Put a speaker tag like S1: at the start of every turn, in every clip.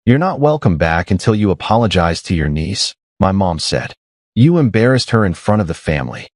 S1: "You're not welcome back until you apologize to your niece," my mom said. "You embarrassed her in front of the family."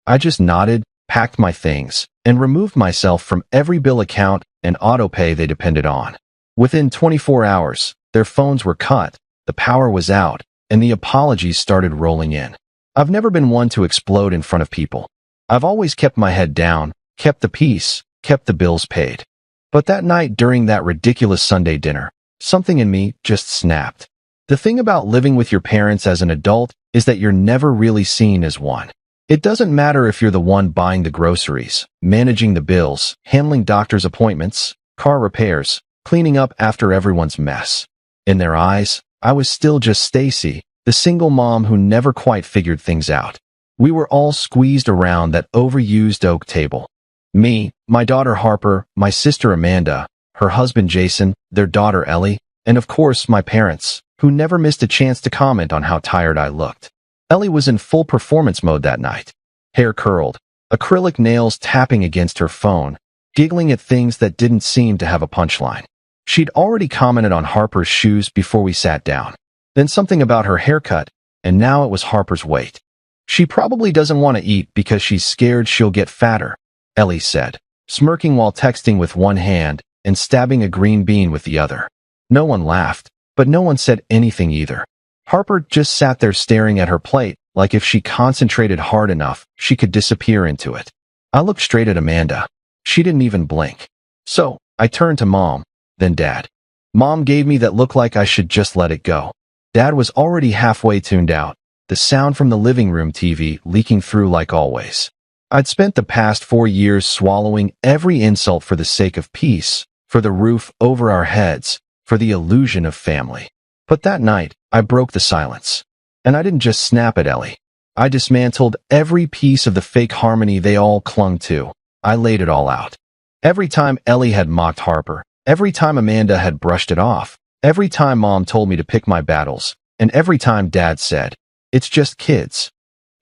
S1: I just nodded, packed my things, and removed myself from every bill account and autopay they depended on. Within 24 hours, their phones were cut, the power was out, and the apologies started rolling in. I've never been one to explode in front of people. I've always kept my head down, kept the peace, kept the bills paid. But that night during that ridiculous Sunday dinner, something in me just snapped. The thing about living with your parents as an adult is that you're never really seen as one. It doesn't matter if you're the one buying the groceries, managing the bills, handling doctor's appointments, car repairs, cleaning up after everyone's mess. In their eyes, I was still just Stacy, the single mom who never quite figured things out. We were all squeezed around that overused oak table. Me, my daughter Harper, my sister Amanda, her husband Jason, their daughter Ellie, and of course my parents, who never missed a chance to comment on how tired I looked. Ellie was in full performance mode that night. Hair curled, acrylic nails tapping against her phone, giggling at things that didn't seem to have a punchline. She'd already commented on Harper's shoes before we sat down. Then something about her haircut, and now it was Harper's weight. "She probably doesn't want to eat because she's scared she'll get fatter," Ellie said, smirking while texting with one hand and stabbing a green bean with the other. No one laughed, but no one said anything either. Harper just sat there staring at her plate, like if she concentrated hard enough, she could disappear into it. I looked straight at Amanda. She didn't even blink. So, I turned to Mom, then Dad. Mom gave me that look like I should just let it go. Dad was already halfway tuned out, the sound from the living room TV leaking through like always. I'd spent the past 4 years swallowing every insult for the sake of peace, for the roof over our heads, for the illusion of family. But that night, I broke the silence. And I didn't just snap at Ellie. I dismantled every piece of the fake harmony they all clung to. I laid it all out. Every time Ellie had mocked Harper, every time Amanda had brushed it off, every time Mom told me to pick my battles, and every time Dad said, "It's just kids."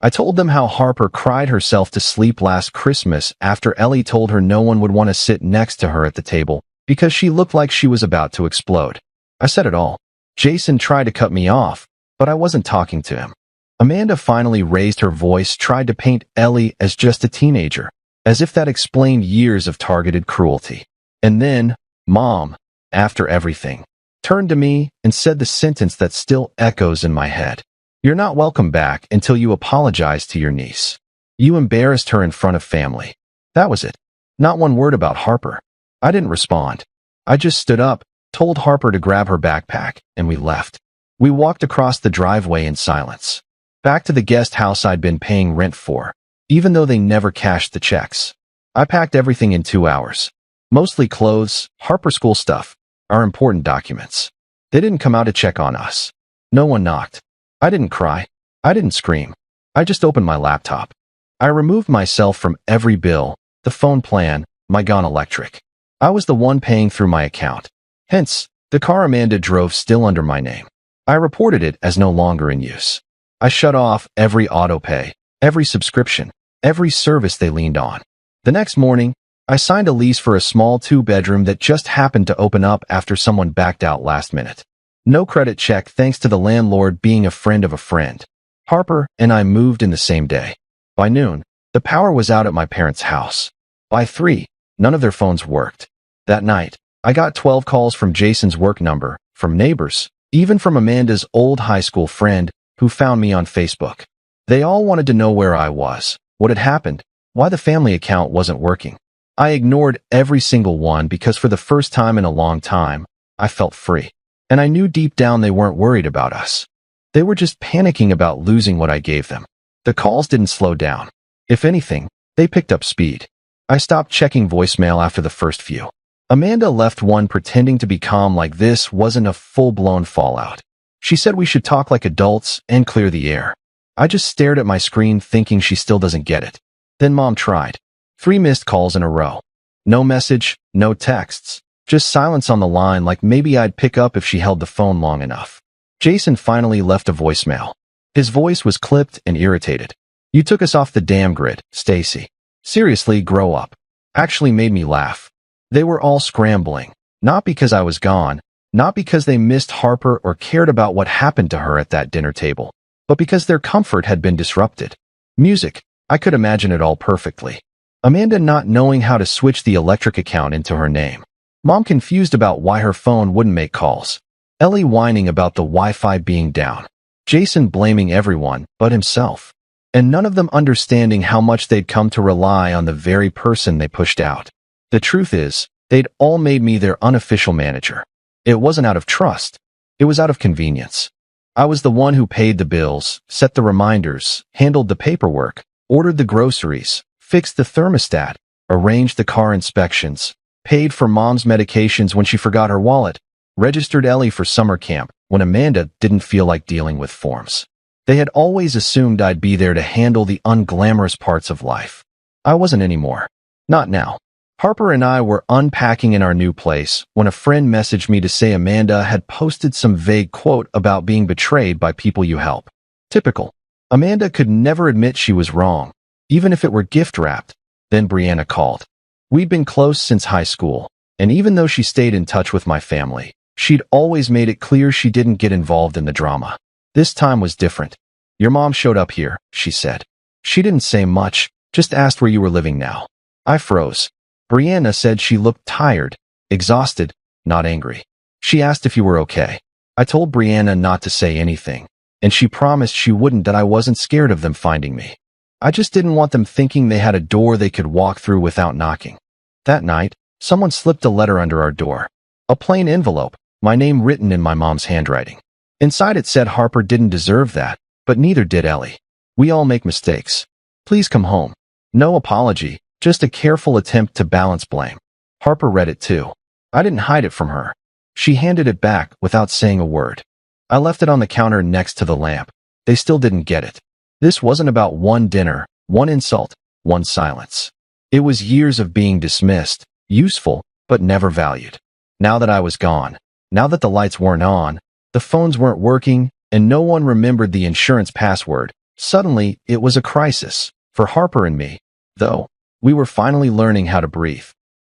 S1: I told them how Harper cried herself to sleep last Christmas after Ellie told her no one would want to sit next to her at the table because she looked like she was about to explode. I said it all. Jason tried to cut me off, but I wasn't talking to him. Amanda finally raised her voice, tried to paint Ellie as just a teenager, as if that explained years of targeted cruelty. And then, Mom, after everything, turned to me and said the sentence that still echoes in my head. "You're not welcome back until you apologize to your niece. You embarrassed her in front of family." That was it. Not one word about Harper. I didn't respond. I just stood up, told Harper to grab her backpack, and we left. We walked across the driveway in silence, back to the guest house I'd been paying rent for, even though they never cashed the checks. I packed everything in 2 hours. Mostly clothes, Harper school stuff, our important documents. They didn't come out to check on us. No one knocked. I didn't cry. I didn't scream. I just opened my laptop. I removed myself from every bill, the phone plan, my gone electric. I was the one paying through my account. Hence, the car Amanda drove still under my name. I reported it as no longer in use. I shut off every autopay, every subscription, every service they leaned on. The next morning, I signed a lease for a small 2-bedroom that just happened to open up after someone backed out last minute. No credit check thanks to the landlord being a friend of a friend. Harper and I moved in the same day. By noon, the power was out at my parents' house. By 3, none of their phones worked. That night, I got 12 calls from Jason's work number, from neighbors, even from Amanda's old high school friend who found me on Facebook. They all wanted to know where I was, what had happened, why the family account wasn't working. I ignored every single one because for the first time in a long time, I felt free. And I knew deep down they weren't worried about us. They were just panicking about losing what I gave them. The calls didn't slow down. If anything, they picked up speed. I stopped checking voicemail after the first few. Amanda left one pretending to be calm like this wasn't a full-blown fallout. She said we should talk like adults and clear the air. I just stared at my screen thinking she still doesn't get it. Then Mom tried. 3 missed calls in a row. No message, no texts, just silence on the line like maybe I'd pick up if she held the phone long enough. Jason finally left a voicemail. His voice was clipped and irritated. "You took us off the damn grid, Stacy. Seriously, grow up." Actually made me laugh. They were all scrambling, not because I was gone, Not because they missed Harper or cared about what happened to her at that dinner table, but because their comfort had been disrupted. Music. I could imagine it all perfectly. Amanda not knowing how to switch the electric account into her name. Mom confused about why her phone wouldn't make calls. Ellie whining about the Wi-Fi being down. Jason blaming everyone but himself. And none of them understanding how much they'd come to rely on the very person they pushed out. The truth is, they'd all made me their unofficial manager. It wasn't out of trust. It was out of convenience. I was the one who paid the bills, set the reminders, handled the paperwork, ordered the groceries, fixed the thermostat, arranged the car inspections, paid for Mom's medications when she forgot her wallet, registered Ellie for summer camp when Amanda didn't feel like dealing with forms. They had always assumed I'd be there to handle the unglamorous parts of life. I wasn't anymore. Not now. Harper and I were unpacking in our new place when a friend messaged me to say Amanda had posted some vague quote about being betrayed by people you help. Typical. Amanda could never admit she was wrong, even if it were gift-wrapped. Then Brianna called. We'd been close since high school, and even though she stayed in touch with my family, she'd always made it clear she didn't get involved in the drama. This time was different. Your mom showed up here, she said. She didn't say much, just asked where you were living now. I froze. Brianna said she looked tired, exhausted, not angry. She asked if you were okay. I told Brianna not to say anything, and she promised she wouldn't, that I wasn't scared of them finding me. I just didn't want them thinking they had a door they could walk through without knocking. That night, someone slipped a letter under our door. A plain envelope, my name written in my mom's handwriting. Inside it said Harper didn't deserve that, but neither did Ellie. We all make mistakes. Please come home. No apology. Just a careful attempt to balance blame. Harper read it too. I didn't hide it from her. She handed it back without saying a word. I left it on the counter next to the lamp. They still didn't get it. This wasn't about one dinner, one insult, one silence. It was years of being dismissed, useful, but never valued. Now that I was gone, now that the lights weren't on, the phones weren't working, and no one remembered the insurance password, suddenly it was a crisis. For Harper and me, though. We were finally learning how to breathe.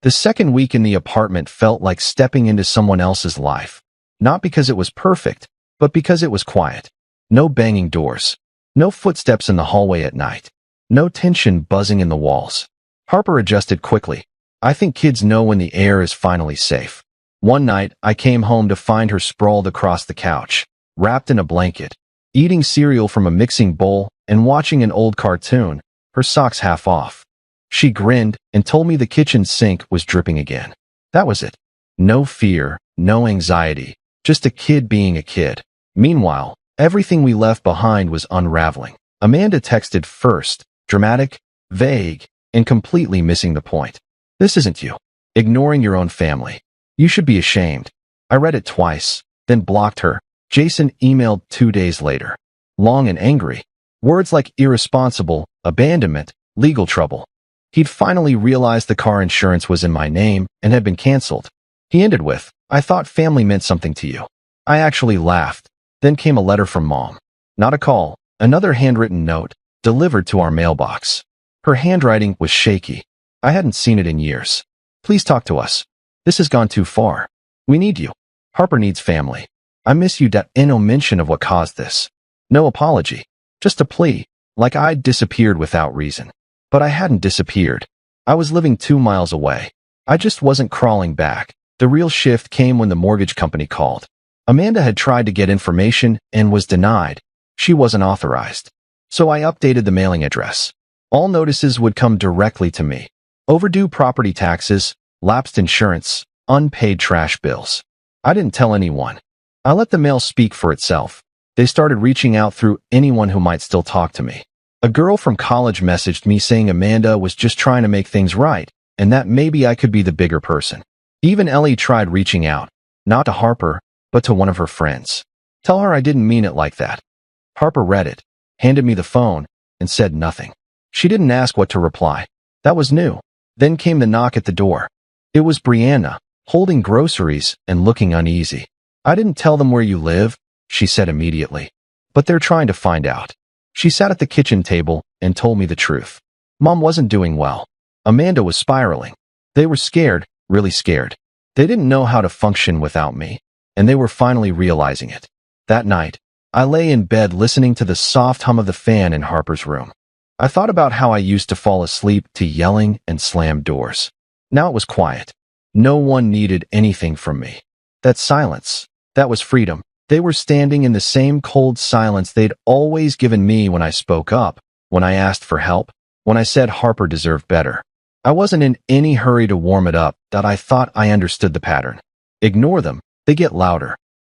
S1: The second week in the apartment felt like stepping into someone else's life. Not because it was perfect, but because it was quiet. No banging doors. No footsteps in the hallway at night. No tension buzzing in the walls. Harper adjusted quickly. I think kids know when the air is finally safe. One night, I came home to find her sprawled across the couch, wrapped in a blanket, eating cereal from a mixing bowl and watching an old cartoon, her socks half off. She grinned and told me the kitchen sink was dripping again. That was it. No fear, no anxiety, just a kid being a kid. Meanwhile, everything we left behind was unraveling. Amanda texted first, dramatic, vague, and completely missing the point. This isn't you. Ignoring your own family. You should be ashamed. I read it twice, then blocked her. Jason emailed 2 days later. Long and angry. Words like irresponsible, abandonment, legal trouble. He'd finally realized the car insurance was in my name and had been canceled. He ended with, I thought family meant something to you. I actually laughed. Then came a letter from Mom. Not a call, another handwritten note, delivered to our mailbox. Her handwriting was shaky. I hadn't seen it in years. Please talk to us. This has gone too far. We need you. Harper needs family. I miss you. No mention of what caused this. No apology. Just a plea, like I'd disappeared without reason. But I hadn't disappeared. I was living 2 miles away. I just wasn't crawling back. The real shift came when the mortgage company called. Amanda had tried to get information and was denied. She wasn't authorized. So I updated the mailing address. All notices would come directly to me. Overdue property taxes, lapsed insurance, unpaid trash bills. I didn't tell anyone. I let the mail speak for itself. They started reaching out through anyone who might still talk to me. A girl from college messaged me saying Amanda was just trying to make things right, and that maybe I could be the bigger person. Even Ellie tried reaching out, not to Harper, but to one of her friends. Tell her I didn't mean it like that. Harper read it, handed me the phone, and said nothing. She didn't ask what to reply. That was new. Then came the knock at the door. It was Brianna, holding groceries and looking uneasy. I didn't tell them where you live, she said immediately. But they're trying to find out. She sat at the kitchen table and told me the truth. Mom wasn't doing well. Amanda was spiraling. They were scared, really scared. They didn't know how to function without me. and they were finally realizing it. That night, I lay in bed listening to the soft hum of the fan in Harper's room. I thought about how I used to fall asleep to yelling and slam doors. Now it was quiet. No one needed anything from me. That silence, that was freedom. They were standing in the same cold silence they'd always given me when I spoke up, when I asked for help, when I said Harper deserved better. I wasn't in any hurry to warm it up, that I thought I understood the pattern. Ignore them, they get louder.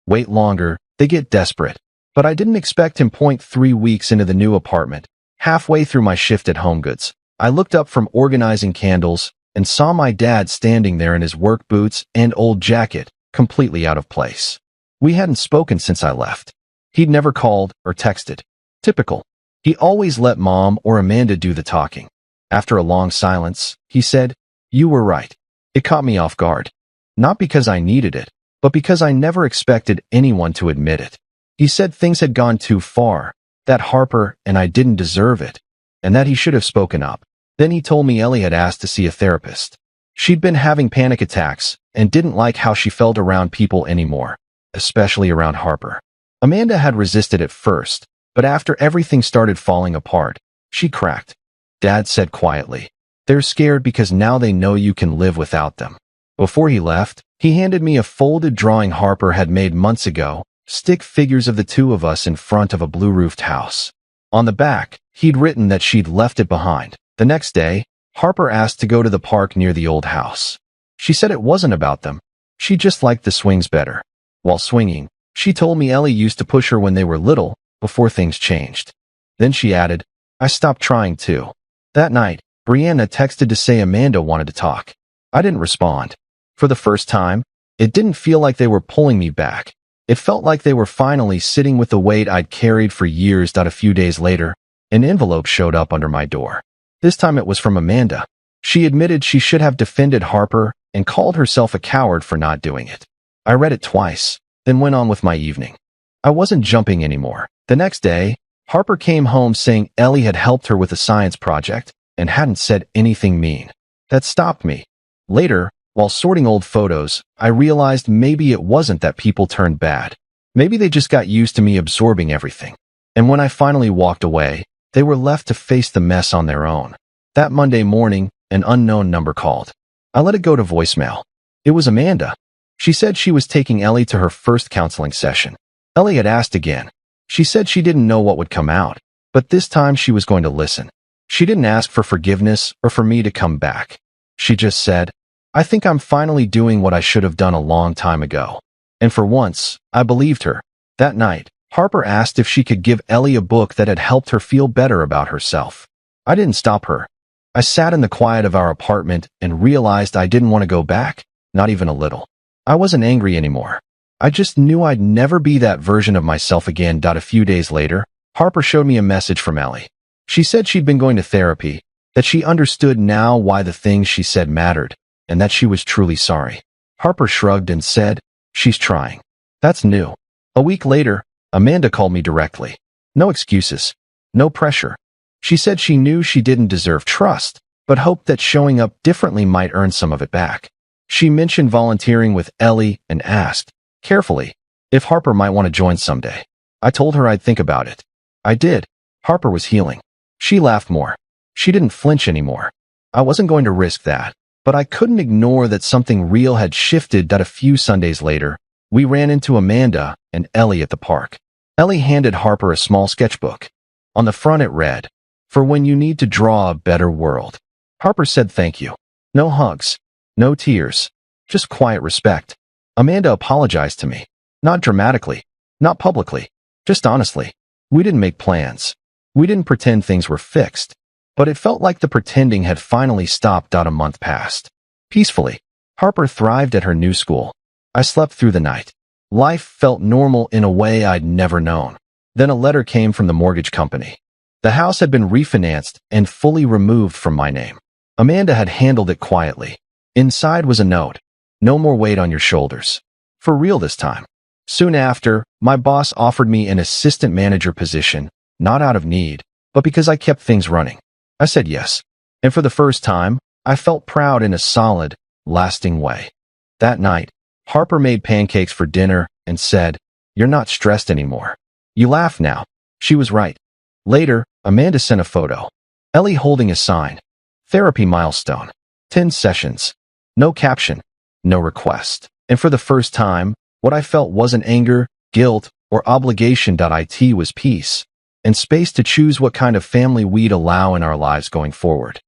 S1: Wait longer, they get desperate. But I didn't expect him. 3 weeks into the new apartment, halfway through my shift at HomeGoods, I looked up from organizing candles and saw my dad standing there in his work boots and old jacket, completely out of place. We hadn't spoken since I left. He'd never called or texted. Typical. He always let Mom or Amanda do the talking. After a long silence, he said, "You were right." It caught me off guard. Not because I needed it, but because I never expected anyone to admit it. He said things had gone too far, that Harper and I didn't deserve it, and that he should have spoken up. Then he told me Ellie had asked to see a therapist. She'd been having panic attacks and didn't like how she felt around people anymore, especially around Harper. Amanda had resisted at first, but after everything started falling apart, she cracked. Dad said quietly, "They're scared because now they know you can live without them." Before he left, he handed me a folded drawing Harper had made months ago, stick figures of the two of us in front of a blue-roofed house. On the back, he'd written that she'd left it behind. The next day, Harper asked to go to the park near the old house. She said it wasn't about them. She just liked the swings better. While swinging, she told me Ellie used to push her when they were little, before things changed. Then she added, "I stopped trying too." That night, Brianna texted to say Amanda wanted to talk. I didn't respond. For the first time, it didn't feel like they were pulling me back. It felt like they were finally sitting with the weight I'd carried for years. A few days later, an envelope showed up under my door. This time it was from Amanda. She admitted she should have defended Harper and called herself a coward for not doing it. I read it twice, then went on with my evening. I wasn't jumping anymore. The next day, Harper came home saying Ellie had helped her with a science project and hadn't said anything mean. That stopped me. Later, while sorting old photos, I realized maybe it wasn't that people turned bad. Maybe they just got used to me absorbing everything. And when I finally walked away, they were left to face the mess on their own. That Monday morning, an unknown number called. I let it go to voicemail. It was Amanda. She said she was taking Ellie to her first counseling session. Ellie had asked again. She said she didn't know what would come out, but this time she was going to listen. She didn't ask for forgiveness or for me to come back. She just said, "I think I'm finally doing what I should have done a long time ago." And for once, I believed her. That night, Harper asked if she could give Ellie a book that had helped her feel better about herself. I didn't stop her. I sat in the quiet of our apartment and realized I didn't want to go back, not even a little. I wasn't angry anymore. I just knew I'd never be that version of myself again. A few days later, Harper showed me a message from Ellie. She said she'd been going to therapy, that she understood now why the things she said mattered, and that she was truly sorry. Harper shrugged and said, "She's trying." That's new. A week later, Amanda called me directly. No excuses. No pressure. She said she knew she didn't deserve trust, but hoped that showing up differently might earn some of it back. She mentioned volunteering with Ellie and asked, carefully, if Harper might want to join someday. I told her I'd think about it. I did. Harper was healing. She laughed more. She didn't flinch anymore. I wasn't going to risk that, but I couldn't ignore that something real had shifted. A few Sundays later, we ran into Amanda and Ellie at the park. Ellie handed Harper a small sketchbook. On the front it read, "For when you need to draw a better world." Harper said thank you. No hugs. No tears. Just quiet respect. Amanda apologized to me. Not dramatically. Not publicly. Just honestly. We didn't make plans. We didn't pretend things were fixed. But it felt like the pretending had finally stopped. A month passed. Peacefully. Harper thrived at her new school. I slept through the night. Life felt normal in a way I'd never known. Then a letter came from the mortgage company. The house had been refinanced and fully removed from my name. Amanda had handled it quietly. Inside was a note. "No more weight on your shoulders. For real this time." Soon after, my boss offered me an assistant manager position, not out of need, but because I kept things running. I said yes. And for the first time, I felt proud in a solid, lasting way. That night, Harper made pancakes for dinner and said, "You're not stressed anymore. You laugh now." She was right. Later, Amanda sent a photo. Ellie holding a sign. Therapy milestone. 10 sessions. No caption. No request. And for the first time, what I felt wasn't anger, guilt, or obligation. It was peace and space to choose what kind of family we'd allow in our lives going forward.